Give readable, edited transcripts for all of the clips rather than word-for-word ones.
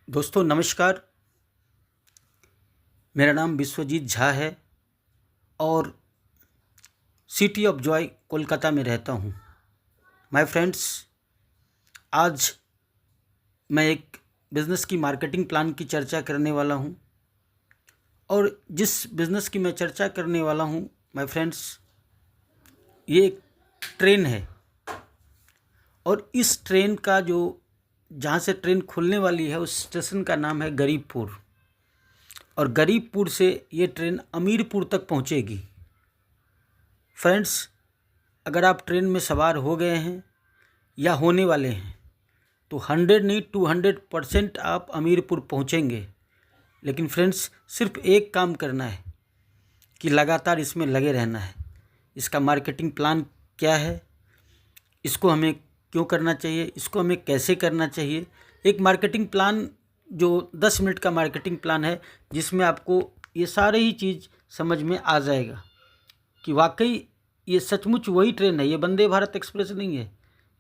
दोस्तों नमस्कार। मेरा नाम विश्वजीत झा है और सिटी ऑफ जॉय कोलकाता में रहता हूँ। माय फ्रेंड्स, आज मैं एक बिज़नेस की मार्केटिंग प्लान की चर्चा करने वाला हूँ और जिस बिज़नेस की मैं चर्चा करने वाला हूँ माय फ्रेंड्स, ये एक ट्रेन है और इस ट्रेन का जहाँ से ट्रेन खुलने वाली है उस स्टेशन का नाम है गरीबपुर और गरीबपुर से ये ट्रेन अमीरपुर तक पहुँचेगी। फ्रेंड्स, अगर आप ट्रेन में सवार हो गए हैं या होने वाले हैं तो 100 नहीं 200% आप अमीरपुर पहुँचेंगे। लेकिन फ्रेंड्स, सिर्फ एक काम करना है कि लगातार इसमें लगे रहना है। इसका मार्केटिंग प्लान क्या है, इसको हमें क्यों करना चाहिए, इसको हमें कैसे करना चाहिए। एक मार्केटिंग प्लान जो 10 मिनट का मार्केटिंग प्लान है जिसमें आपको ये सारे ही चीज़ समझ में आ जाएगा कि वाकई ये सचमुच वही ट्रेन है। ये वंदे भारत एक्सप्रेस नहीं है,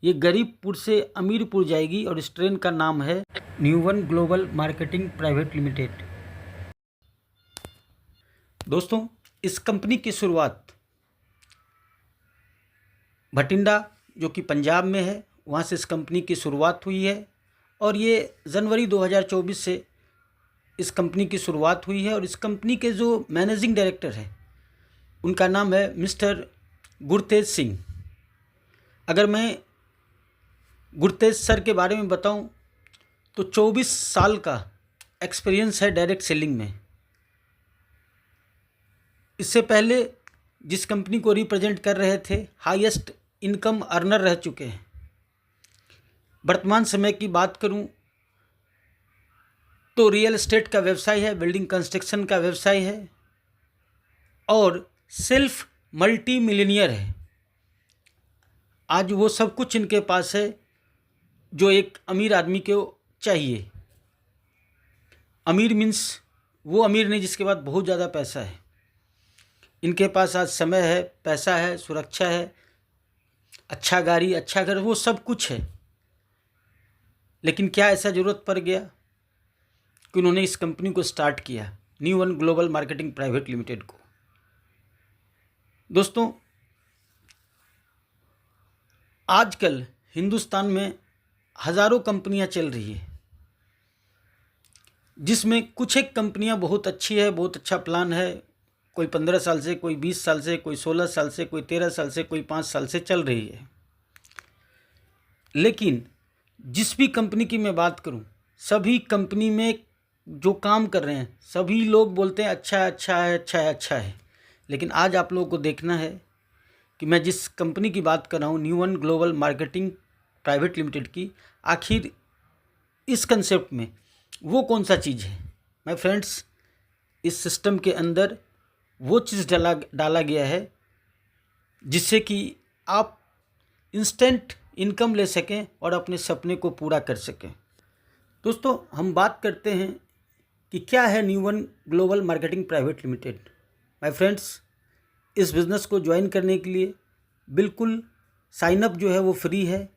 ये गरीबपुर से अमीरपुर जाएगी और इस ट्रेन का नाम है New One global marketing private limited. दोस्तों, इस कंपनी की शुरुआत भटिंडा जो कि पंजाब में है वहाँ से इस कंपनी की शुरुआत हुई है और ये जनवरी 2024 से इस कंपनी की शुरुआत हुई है। और इस कंपनी के जो मैनेजिंग डायरेक्टर हैं उनका नाम है मिस्टर गुरतेज सिंह। अगर मैं गुरतेज सर के बारे में बताऊं तो 24 साल का एक्सपीरियंस है डायरेक्ट सेलिंग में। इससे पहले जिस कंपनी को रिप्रेजेंट कर रहे थे हाईएस्ट इनकम अर्नर रह चुके हैं। वर्तमान समय की बात करूं तो रियल एस्टेट का व्यवसाय है, बिल्डिंग कंस्ट्रक्शन का व्यवसाय है और सेल्फ मल्टी मिलियनियर है। आज वो सब कुछ इनके पास है जो एक अमीर आदमी को चाहिए। अमीर मीन्स वो अमीर नहीं जिसके पास बहुत ज़्यादा पैसा है। इनके पास आज समय है, पैसा है, सुरक्षा है, अच्छा गाड़ी, अच्छा घर, वो सब कुछ है। लेकिन क्या ऐसा ज़रूरत पड़ गया कि उन्होंने इस कंपनी को स्टार्ट किया, न्यूवन ग्लोबल मार्केटिंग प्राइवेट लिमिटेड को। दोस्तों, आजकल हिंदुस्तान में हज़ारों कंपनियां चल रही है जिसमें कुछ एक कंपनियां बहुत अच्छी है, बहुत अच्छा प्लान है। कोई 15 साल से, कोई 20 साल से, कोई 16 साल से, कोई 13 साल से, कोई 5 साल से चल रही है। लेकिन जिस भी कंपनी की मैं बात करूं, सभी कंपनी में जो काम कर रहे हैं सभी लोग बोलते हैं अच्छा है, अच्छा है, अच्छा है, अच्छा है। लेकिन आज आप लोगों को देखना है कि मैं जिस कंपनी की बात कर रहा हूँ न्यूवन ग्लोबल मार्केटिंग प्राइवेट लिमिटेड की, आखिर इस कंसेप्ट में वो कौन सा चीज़ है। माय फ्रेंड्स, इस सिस्टम के अंदर वो चीज़ डाला गया है जिससे कि आप इंस्टेंट इनकम ले सकें और अपने सपने को पूरा कर सकें। दोस्तों, हम बात करते हैं कि क्या है New One global marketing private limited. My friends, इस बिज़नेस को ज्वाइन करने के लिए बिल्कुल साइन अप जो है वो फ्री है,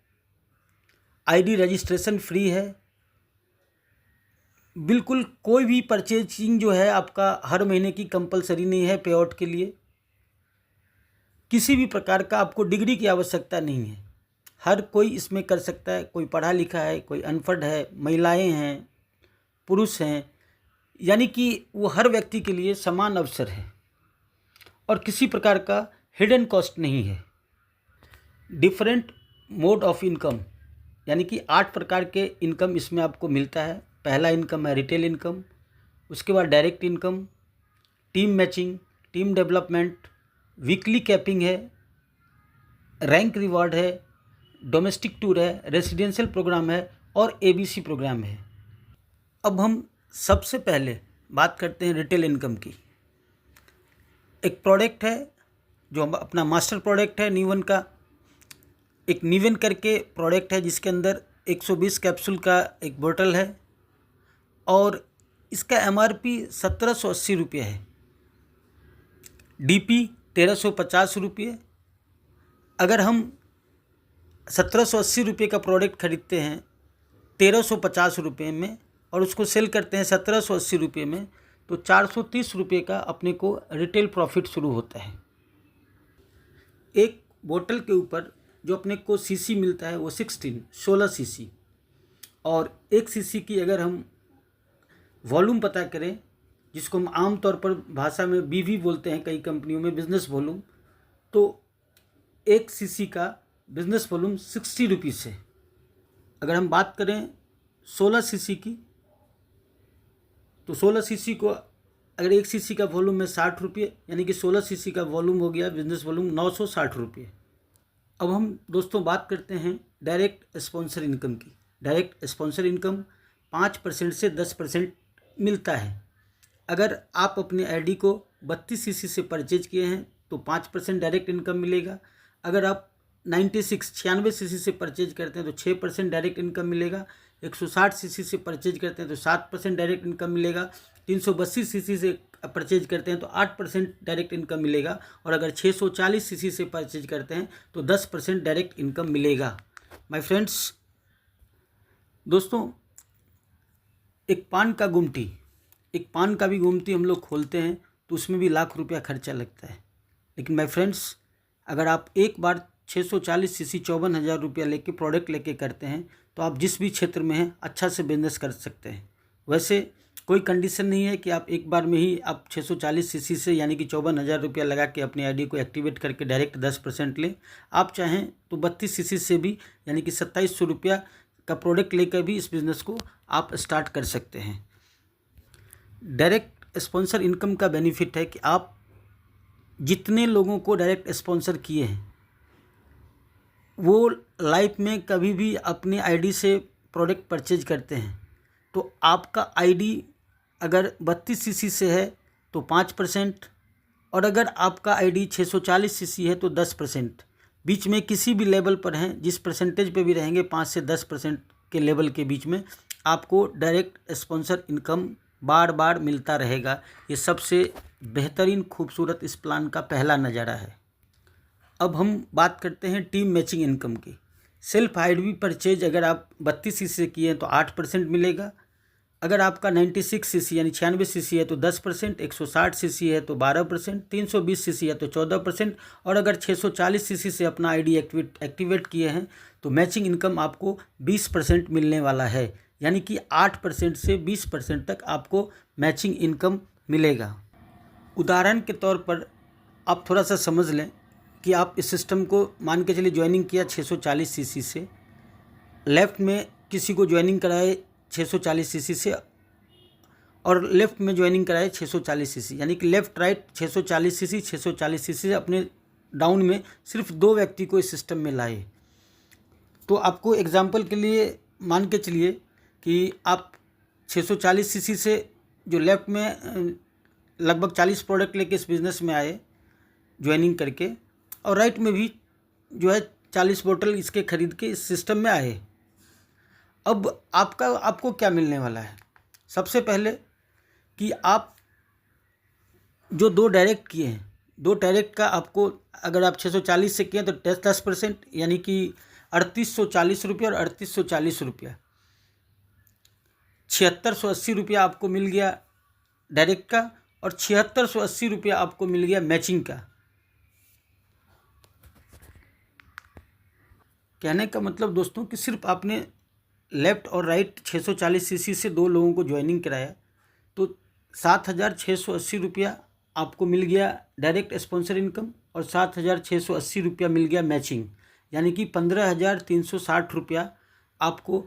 आईडी रजिस्ट्रेशन फ्री है, बिल्कुल कोई भी परचेजिंग जो है आपका हर महीने की कंपलसरी नहीं है पे आउट के लिए। किसी भी प्रकार का आपको डिग्री की आवश्यकता नहीं है, हर कोई इसमें कर सकता है। कोई पढ़ा लिखा है, कोई अनपढ़ है, महिलाएं हैं, पुरुष हैं, यानी कि वो हर व्यक्ति के लिए समान अवसर है और किसी प्रकार का हिडन कॉस्ट नहीं है। डिफरेंट मोड ऑफ इनकम यानी कि 8 प्रकार के इनकम इसमें आपको मिलता है। पहला इनकम है रिटेल इनकम, उसके बाद direct income, team matching, team development, weekly capping है, रैंक रिवॉर्ड है, डोमेस्टिक टूर है, रेसिडेंशियल प्रोग्राम है और एबीसी प्रोग्राम है। अब हम सबसे पहले बात करते हैं रिटेल इनकम की। एक प्रोडक्ट है जो अपना मास्टर प्रोडक्ट है न्यूवन का, एक न्यूवन करके प्रोडक्ट है जिसके अंदर 120 कैप्सूल का एक बोतल है और इसका एमआरपी 1780 रुपये है, डीपी 1350 रुपये। अगर हम 1780 रुपये का प्रोडक्ट खरीदते हैं 1350 रुपये में, और उसको सेल करते हैं 1780 रुपये में, तो 430 रुपये का अपने को रिटेल प्रॉफिट शुरू होता है। एक बोतल के ऊपर जो अपने को सीसी मिलता है वो 16 सीसी, और 1 सीसी की अगर हम वॉल्यूम पता करें, जिसको हम आम तौर पर भाषा में बीवी बोलते हैं कई कंपनियों में, बिजनेस वॉल्यूम, तो 1 सीसी का बिजनेस वॉल्यूम 60 रुपीज़ है। अगर हम बात करें 16 सीसी की, तो 16 सीसी को अगर 1 सीसी का वॉल्यूम है 60 रुपये, यानी कि 16 सीसी का वॉल्यूम हो गया बिजनेस वॉल्यूम 960 रुपये। अब हम दोस्तों बात करते हैं डायरेक्ट स्पॉन्सर इनकम की। डायरेक्ट स्पॉन्सर इनकम 5% से 10% मिलता है। अगर आप अपने आईडी को 32 सीसी से परचेज किए हैं तो 5% डायरेक्ट इनकम मिलेगा। अगर आप 96 सीसी से परचेज करते हैं तो 6% डायरेक्ट इनकम मिलेगा। 160 सीसी से परचेज करते हैं तो 7% डायरेक्ट इनकम मिलेगा। 332 सीसी से परचेज करते हैं तो 8% डायरेक्ट इनकम मिलेगा। और अगर 640 सीसी से परचेज करते हैं तो 10% डायरेक्ट इनकम मिलेगा। माय फ्रेंड्स, दोस्तों, एक पान का भी गुमटी हम लोग खोलते हैं तो उसमें भी लाख रुपया खर्चा लगता है। लेकिन माय फ्रेंड्स, अगर आप एक बार 640 सीसी 54,000 रुपया लेके प्रोडक्ट लेके करते हैं तो आप जिस भी क्षेत्र में हैं अच्छा से बिजनेस कर सकते हैं। वैसे कोई कंडीशन नहीं है कि आप एक बार में ही आप 640 सीसी से यानी कि 54,000 रुपया लगा के अपनी आईडी को एक्टिवेट करके डायरेक्ट 10% लें। आप चाहें तो 32 सीसी से भी यानी कि 2700 रुपया का प्रोडक्ट लेकर भी इस बिज़नेस को आप स्टार्ट कर सकते हैं। डायरेक्ट स्पॉन्सर इनकम का बेनिफिट है कि आप जितने लोगों को डायरेक्ट स्पॉन्सर किए हैं वो लाइफ में कभी भी अपनी आईडी से प्रोडक्ट परचेज करते हैं तो आपका आईडी अगर 32 सीसी से है तो 5%, और अगर आपका आईडी 640 सीसी है तो 10%। बीच में किसी भी लेवल पर हैं, जिस परसेंटेज पे भी रहेंगे 5 से 10% के लेवल के बीच में आपको डायरेक्ट स्पॉन्सर इनकम बार बार मिलता रहेगा। ये सबसे बेहतरीन खूबसूरत इस प्लान का पहला नज़ारा है। अब हम बात करते हैं टीम मैचिंग इनकम की। सेल्फ आईडी परचेज अगर आप 32 सीसी से किए हैं तो 8% मिलेगा। अगर आपका 96 सीसी यानी 96 सीसी है तो 10%, 160 सीसी है तो 12%, 320 सीसी है तो 14%, और अगर 640 सीसी से अपना आईडी एक्टिवेट किए हैं तो मैचिंग इनकम आपको 20% मिलने वाला है। यानी कि 8% से 20% तक आपको मैचिंग इनकम मिलेगा। उदाहरण के तौर पर आप थोड़ा सा समझ लें कि आप इस सिस्टम को मान के चलिए ज्वाइनिंग किया 640 सीसी से, लेफ़्ट में किसी को ज्वाइनिंग कराए 640 सीसी से और लेफ़्ट में ज्वाइनिंग कराए 640 सीसी, यानी कि लेफ़्ट राइट 640 सीसी 640 सीसी से अपने डाउन में सिर्फ 2 व्यक्ति को इस सिस्टम में लाए। तो आपको एग्जांपल के लिए मान के चलिए कि आप 640 सीसी से जो लेफ़्ट में लगभग 40 प्रोडक्ट लेके इस बिज़नेस में आए ज्वाइनिंग करके, और राइट में भी जो है 40 बोतल इसके ख़रीद के इस सिस्टम में आए। अब आपको क्या मिलने वाला है? सबसे पहले कि आप जो 2 डायरेक्ट किए हैं, 2 डायरेक्ट का आपको अगर आप 640 से किए तो 10% यानी कि 3840 रुपये और 3840 रुपया, 7680 रुपया आपको मिल गया डायरेक्ट का, और 7680 रुपया आपको मिल गया मैचिंग का। कहने का मतलब दोस्तों कि सिर्फ आपने लेफ़्ट और राइट 640 सीसी से 2 लोगों को ज्वाइनिंग कराया तो 7680 रुपया आपको मिल गया डायरेक्ट स्पॉन्सर इनकम, और 7680 रुपया मिल गया मैचिंग, यानी कि 15,360 रुपया आपको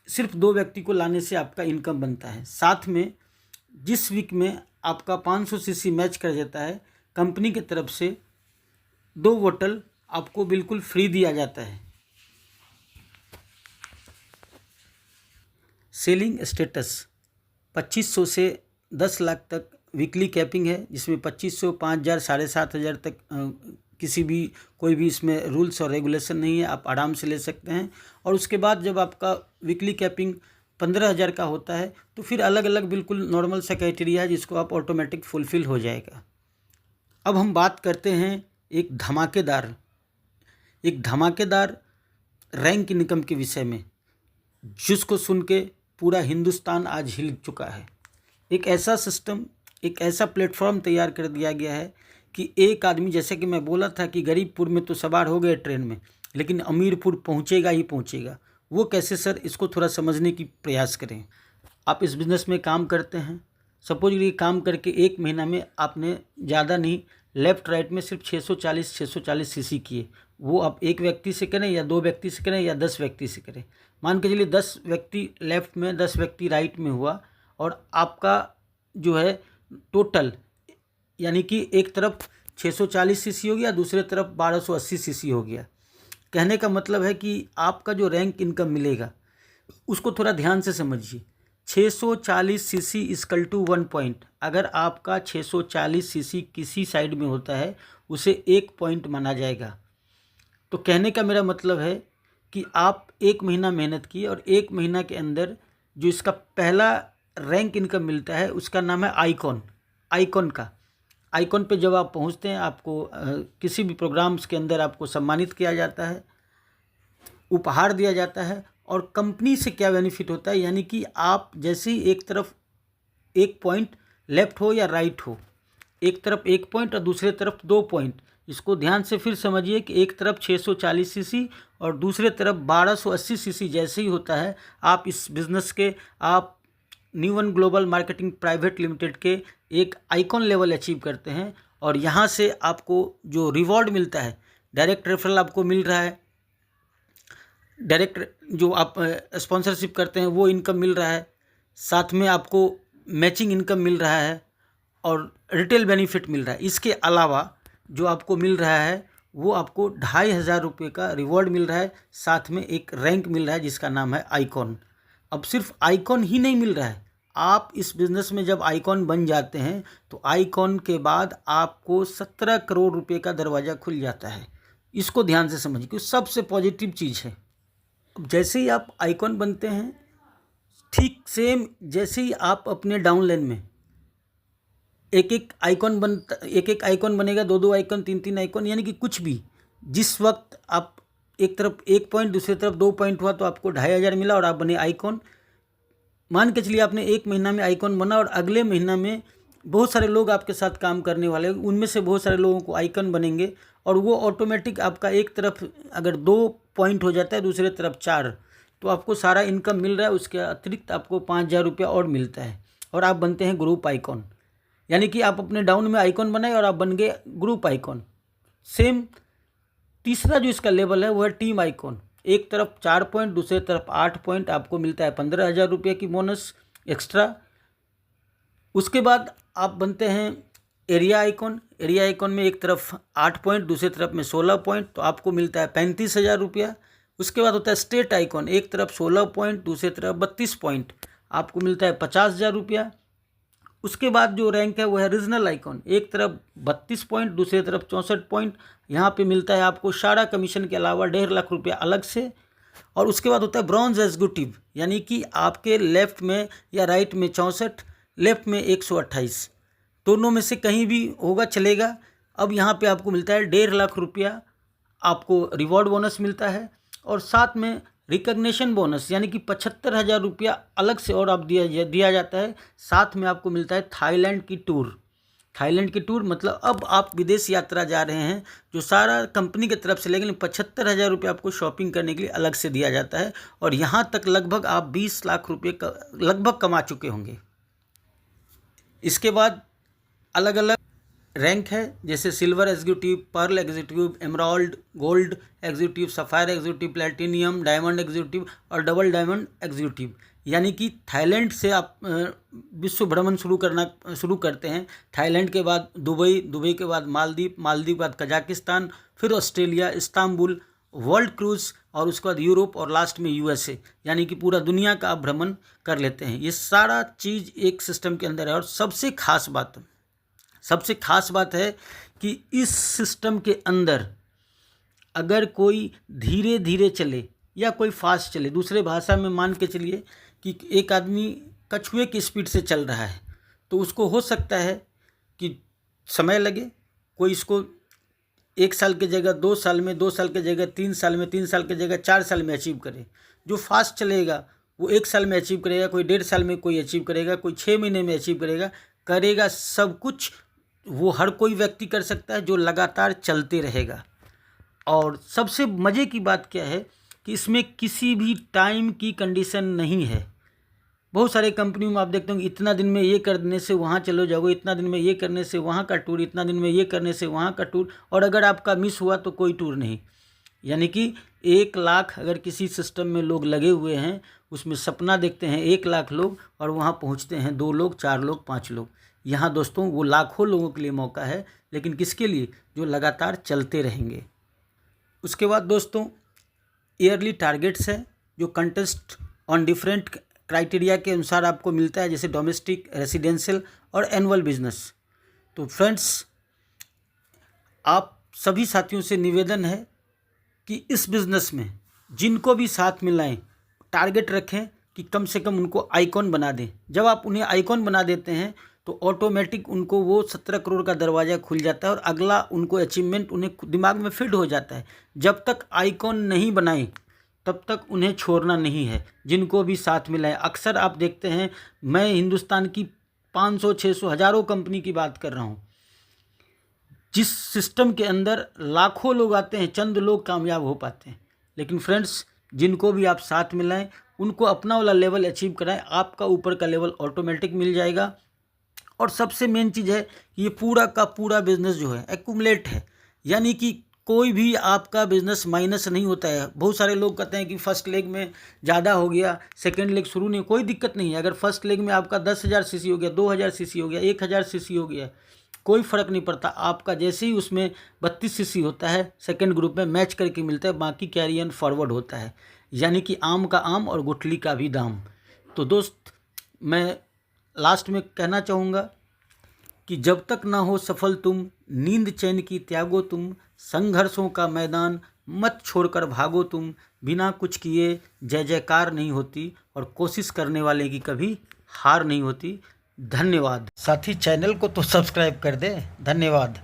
सिर्फ 2 व्यक्ति को लाने से आपका इनकम बनता है। साथ में जिस वीक में आपका 500 सीसी मैच कर जाता है, कंपनी की तरफ से 2 बोतल आपको बिल्कुल फ्री दिया जाता है। सेलिंग स्टेटस 2500 से 10 लाख तक वीकली कैपिंग है, जिसमें 2500, 5000, 7500 तक किसी भी कोई भी इसमें रूल्स और रेगुलेशन नहीं है, आप आराम से ले सकते हैं। और उसके बाद जब आपका वीकली कैपिंग 15,000 का होता है तो फिर अलग अलग बिल्कुल नॉर्मल सा क्राइटेरिया है जिसको आप ऑटोमेटिक फुलफ़िल हो जाएगा। अब हम बात करते हैं एक धमाकेदार रैंक इनकम के विषय में, जिसको सुन के पूरा हिंदुस्तान आज हिल चुका है। एक ऐसा सिस्टम, एक ऐसा प्लेटफॉर्म तैयार कर दिया गया है कि एक आदमी, जैसे कि मैं बोला था कि गरीबपुर में तो सवार हो गए ट्रेन में, लेकिन अमीरपुर पहुंचेगा ही पहुंचेगा। वो कैसे सर, इसको थोड़ा समझने की प्रयास करें। आप इस बिज़नेस में काम करते हैं, सपोज ये काम करके 1 महीना में आपने ज़्यादा नहीं, लेफ़्ट राइट में सिर्फ 640 सीसी किए। वो आप एक व्यक्ति से करें या 2 व्यक्ति से करें या 10 व्यक्ति से करें, मान के चलिए 10 व्यक्ति लेफ़्ट में 10 व्यक्ति राइट में हुआ, और आपका जो है टोटल, यानी कि एक तरफ 640 सीसी हो गया, दूसरे तरफ 1280 सीसी हो गया। कहने का मतलब है कि आपका जो रैंक इनकम मिलेगा उसको थोड़ा ध्यान से समझिए। 640 सीसी इक्वल टू 1 पॉइंट। अगर आपका 640 सीसी किसी साइड में होता है उसे 1 पॉइंट माना जाएगा। तो कहने का मेरा मतलब है कि आप 1 महीना मेहनत किए और 1 महीना के अंदर जो इसका पहला रैंक इनकम मिलता है उसका नाम है आइकॉन। आइकॉन पे जब आप पहुंचते हैं, आपको किसी भी प्रोग्राम्स के अंदर आपको सम्मानित किया जाता है, उपहार दिया जाता है। और कंपनी से क्या बेनिफिट होता है, यानी कि आप जैसे ही एक तरफ 1 पॉइंट लेफ्ट हो या राइट हो, एक तरफ 1 पॉइंट और दूसरे तरफ 2 पॉइंट, इसको ध्यान से फिर समझिए कि एक तरफ 640 सीसी और दूसरे तरफ 1280 सीसी जैसे ही होता है, आप इस बिज़नेस के, आप न्यूवन ग्लोबल मार्केटिंग प्राइवेट लिमिटेड के एक आइकॉन लेवल अचीव करते हैं। और यहाँ से आपको जो रिवॉर्ड मिलता है, डायरेक्ट रेफरल आपको मिल रहा है, डायरेक्ट जो आप स्पॉन्सरशिप करते हैं वो इनकम मिल रहा है, साथ में आपको मैचिंग इनकम मिल रहा है और रिटेल बेनिफिट मिल रहा है। इसके अलावा जो आपको मिल रहा है वो आपको 2500 रुपये का रिवॉर्ड मिल रहा है, साथ में एक रैंक मिल रहा है जिसका नाम है आइकॉन। अब सिर्फ आइकॉन ही नहीं मिल रहा है, आप इस बिज़नेस में जब आइकॉन बन जाते हैं तो आइकॉन के बाद आपको 17 करोड़ रुपए का दरवाज़ा खुल जाता है। इसको ध्यान से समझिए क्योंकि सबसे पॉजिटिव चीज़ है। अब जैसे ही आप आइकॉन बनते हैं, ठीक सेम जैसे ही आप अपने डाउनलाइन में एक एक आइकॉन बनेगा, 2 आइकॉन, 3 आइकॉन, यानी कि कुछ भी, जिस वक्त आप एक तरफ 1 पॉइंट दूसरी तरफ 2 पॉइंट हुआ तो आपको 2500 मिला और आप बने आइकॉन। मान के चलिए आपने 1 महीना में आइकॉन बना और अगले महीना में बहुत सारे लोग आपके साथ काम करने वाले, उनमें से बहुत सारे लोगों को आइकन बनेंगे और वो ऑटोमेटिक आपका एक तरफ अगर 2 पॉइंट हो जाता है, दूसरे तरफ 4, तो आपको सारा इनकम मिल रहा है। उसके अतिरिक्त आपको 5000 रुपया और मिलता है और आप बनते हैं ग्रुप आइकॉन। यानी कि आप अपने डाउन में आइकॉन बनाए और आप बन गए ग्रुप आइकॉन। सेम तीसरा जो इसका लेवल है वो है टीम आइकॉन। एक तरफ 4 पॉइंट, दूसरे तरफ 8 पॉइंट, आपको मिलता है 15,000 रुपये की बोनस एक्स्ट्रा। उसके बाद आप बनते हैं एरिया आइकॉन। एरिया आइकॉन में एक तरफ 8 पॉइंट, दूसरे तरफ में 16 पॉइंट, तो आपको मिलता है 35,000 रुपया। उसके बाद होता है स्टेट आइकॉन, एक तरफ 16 पॉइंट, दूसरे तरफ 32 पॉइंट, आपको मिलता है 50,000 रुपया। उसके बाद जो रैंक है वो है रीजनल आइकॉन, एक तरफ 32 पॉइंट, दूसरी तरफ 64 पॉइंट, यहाँ पे मिलता है आपको सारा कमीशन के अलावा 1.5 लाख रुपया अलग से। और उसके बाद होता है ब्रॉन्ज एग्जीक्यूटिव, यानी कि आपके लेफ्ट में या राइट में 64, लेफ्ट में 128, दोनों में से कहीं भी होगा चलेगा। अब यहाँ पे आपको मिलता है 1.5 लाख रुपया, आपको रिवॉर्ड बोनस मिलता है और साथ में रिकग्निशन बोनस, यानी कि 75,000 रुपया अलग से और आप दिया जाता है। साथ में आपको मिलता है थाईलैंड की टूर। थाईलैंड की टूर मतलब अब आप विदेश यात्रा जा रहे हैं, जो सारा कंपनी की तरफ से, लेकिन 75,000 रुपये आपको शॉपिंग करने के लिए अलग से दिया जाता है। और यहाँ तक लगभग आप 20 लाख रुपये लगभग कमा चुके होंगे। इसके बाद अलग अलग रैंक है, जैसे silver executive, pearl executive, emerald, gold executive, sapphire executive, platinum, diamond executive और डबल डायमंड एग्जीक्यूटिव। यानी कि थाईलैंड से आप विश्व भ्रमण शुरू करते हैं। थाईलैंड के बाद दुबई, दुबई के बाद मालदीव, मालदीव के बाद कजाकिस्तान, फिर ऑस्ट्रेलिया, इस्तांबुल, वर्ल्ड क्रूज़ और उसके बाद यूरोप और लास्ट में यूएसए। यानी कि पूरा दुनिया का आप भ्रमण कर लेते हैं। ये सारा चीज़ एक सिस्टम के अंदर है। और सबसे खास बात है कि इस सिस्टम के अंदर अगर कोई धीरे धीरे चले या कोई फास्ट चले, दूसरे भाषा में मान के चलिए कि एक आदमी कछुए की स्पीड से चल रहा है, तो उसको हो सकता है कि समय लगे, कोई इसको 1 साल की जगह 2 साल में, 2 साल की जगह 3 साल में, 3 साल की जगह 4 साल में अचीव करे। जो फास्ट चलेगा वो 1 साल में अचीव करेगा, कोई 1.5 साल में कोई अचीव करेगा, कोई 6 महीने में अचीव करेगा सब कुछ वो हर कोई व्यक्ति कर सकता है जो लगातार चलते रहेगा। और सबसे मज़े की बात क्या है कि इसमें किसी भी टाइम की कंडीशन नहीं है। बहुत सारे कंपनियों में आप देखते होंगे इतना दिन में ये करने से वहाँ चलो जाओगे, इतना दिन में ये करने से वहाँ का टूर, इतना दिन में ये करने से वहाँ का टूर, और अगर आपका मिस हुआ तो कोई टूर नहीं। यानी कि 1 लाख अगर किसी सिस्टम में लोग लगे हुए हैं, उसमें सपना देखते हैं 1 लाख लोग और वहाँ पहुँचते हैं 2 लोग, 4 लोग, 5 लोग। यहाँ दोस्तों वो लाखों लोगों के लिए मौका है, लेकिन किसके लिए? जो लगातार चलते रहेंगे। उसके बाद दोस्तों ईयरली टारगेट्स है जो कंटेस्ट ऑन डिफरेंट क्राइटेरिया के अनुसार आपको मिलता है, जैसे डोमेस्टिक, रेसिडेंशियल और एनुअल बिजनेस। तो फ्रेंड्स, आप सभी साथियों से निवेदन है कि इस बिज़नेस में जिनको भी साथ मिलाएं, टारगेट रखें कि कम से कम उनको आइकॉन बना दें। जब आप उन्हें आइकॉन बना देते हैं तो ऑटोमेटिक उनको वो 17 करोड़ का दरवाज़ा खुल जाता है और अगला उनको अचीवमेंट उन्हें दिमाग में फिट हो जाता है। जब तक आइकॉन नहीं बनाएं तब तक उन्हें छोड़ना नहीं है, जिनको भी साथ मिलाएं। अक्सर आप देखते हैं, मैं हिंदुस्तान की 500, 600, हज़ारों कंपनी की बात कर रहा हूँ, जिस सिस्टम के अंदर लाखों लोग आते हैं, चंद लोग कामयाब हो पाते हैं। लेकिन फ्रेंड्स, जिनको भी आप साथ मिलाएं उनको अपना वाला लेवल अचीव कराएं, आपका ऊपर का लेवल ऑटोमेटिक मिल जाएगा। और सबसे मेन चीज़ है कि ये पूरा का पूरा बिजनेस जो है एक्यूमुलेट है, यानी कि कोई भी आपका बिजनेस माइनस नहीं होता है। बहुत सारे लोग कहते हैं कि फर्स्ट लेग में ज़्यादा हो गया, सेकंड लेग शुरू नहीं, कोई दिक्कत नहीं है। अगर फर्स्ट लेग में आपका 10,000 सीसी हो गया, 2,000 सीसी हो गया, 1,000 सीसी हो गया, कोई फ़र्क नहीं पड़ता। आपका जैसे ही उसमें 32 सीसी होता है, सेकंड ग्रुप में मैच करके मिलता है, बाकी कैरी एंड फॉरवर्ड होता है, यानी कि आम का आम और गुठली का भी दाम। तो दोस्त, मैं लास्ट में कहना चाहूँगा कि जब तक ना हो सफल तुम, नींद चैन की त्यागो तुम, संघर्षों का मैदान मत छोड़कर भागो तुम, बिना कुछ किए जय जयकार नहीं होती और कोशिश करने वाले की कभी हार नहीं होती। धन्यवाद। साथी, चैनल को तो सब्सक्राइब कर दे। धन्यवाद।